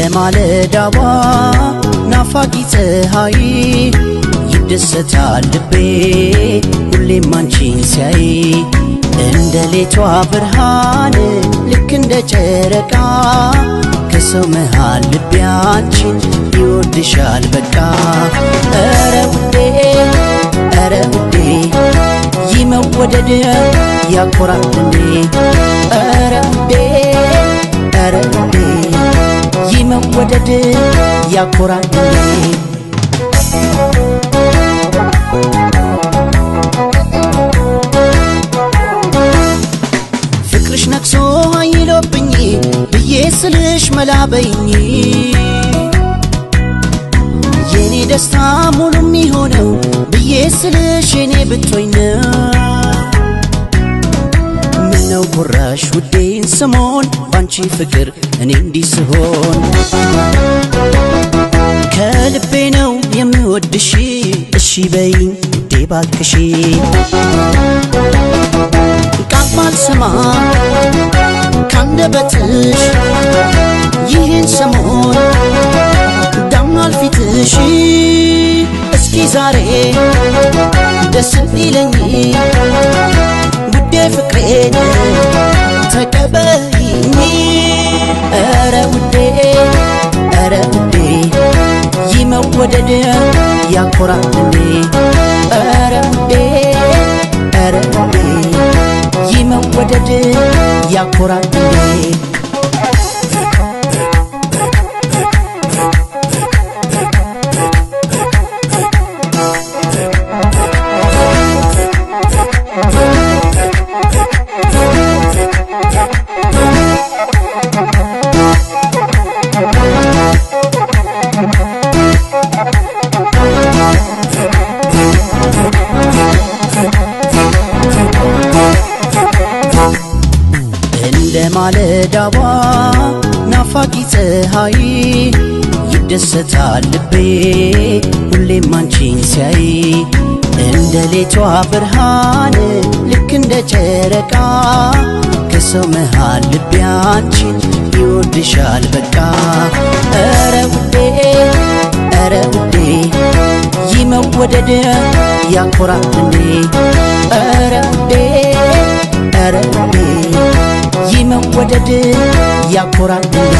እንደማለዳዋ ናፋቂ ፀሐይ ይደሰታል ልቤ ሁሌም አንቺን ሲያይ እንደ ሌቷ ብርሃን ልክ እንደ ጨረቃ ከሰው መሃል ልቤ አንቺን ይወድሻል በቃ ኧረ ውዴ ይመወደድ ያኮራል እንዴ ኧረ ውዴ ይመወደድ ያኮራል እንዴ ፍቅርሽ ነክሶ አይሎብኝ ብዬ ስልሽ መላበኝ የኔ ደስታ ሙሉ የሚሆነው ብዬ ስልሽ የኔ ብትሆኝ ምነው ጉራሽ ውዴን ስሞን ባንቺ ፍቅር እኔ እንዲህ ስሆን ከልቤ ነው የምወድሽ እሺ በይኝ ውዴ ባክሽ ቃል ባልሰማ ካንደበትሽ ይህን ሰሞን ዳምኗል ፊትሽ እስኪ ዛሬ ደስ እንዲለኝ ውዴ ፍቅሬን ተቀበይኝ ኧረ ውዴ ይመወደድ ያኮራል እንዴ ኧረ ውዴ ይመወደድ ያኮራል እንዴ እንደማለዳዋ ናፋቂ ፀሐይ ይደሰታል ልቤ ሁሌም አንቺን ሲያይ እንደ ሌቷ ብርሃን ልክ እንደ ጨረቃ ከሰው መሃል ልቤ አንቺን ይወድሻል በቃ ኧረ ውዴ ይመወደድ ያኮራል እንዴ ኧረ ውዴ ይመወደድ ያኮራል እንዴ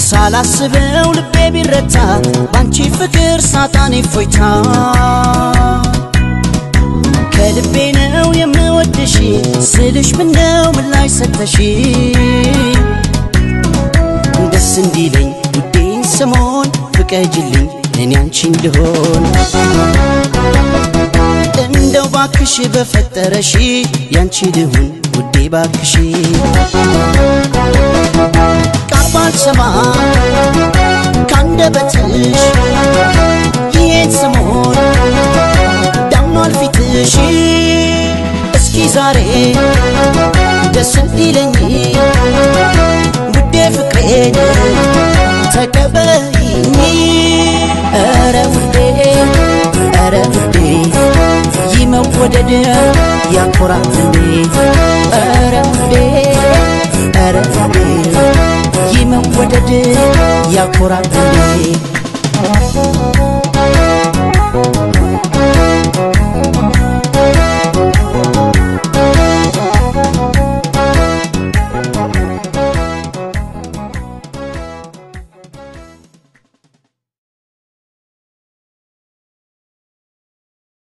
ሳላስበው ልቤ ቢረታ ባንቺ ፍቅር ሳጣኔ ፎይታ ከልቤ ነው የምወድሽ ስልሽ ምነው ምላሽ ሰጠሽ ደስ እንዲለኝ ውዴን ስሞን ፍቀጅልኝ እኔ አንቺ እንድሆን እንደው ባክሽ በፈጠረሽ ያንቺ ልሁን ውዴ ባክሽ ቃል ባልሰማ ካንደበትሽ ይህን ሰሞን ዳምኗል ፊትሽ እስኪ ዛሬ ደስ እንዲለኝ ውዴ ፍቅሬን ተቀበይኝ ኧረ ውዴ ይመወደድ ያኮራል እንዴ ኧረ ውዴ ይመወደድ ያኮራል እንዴ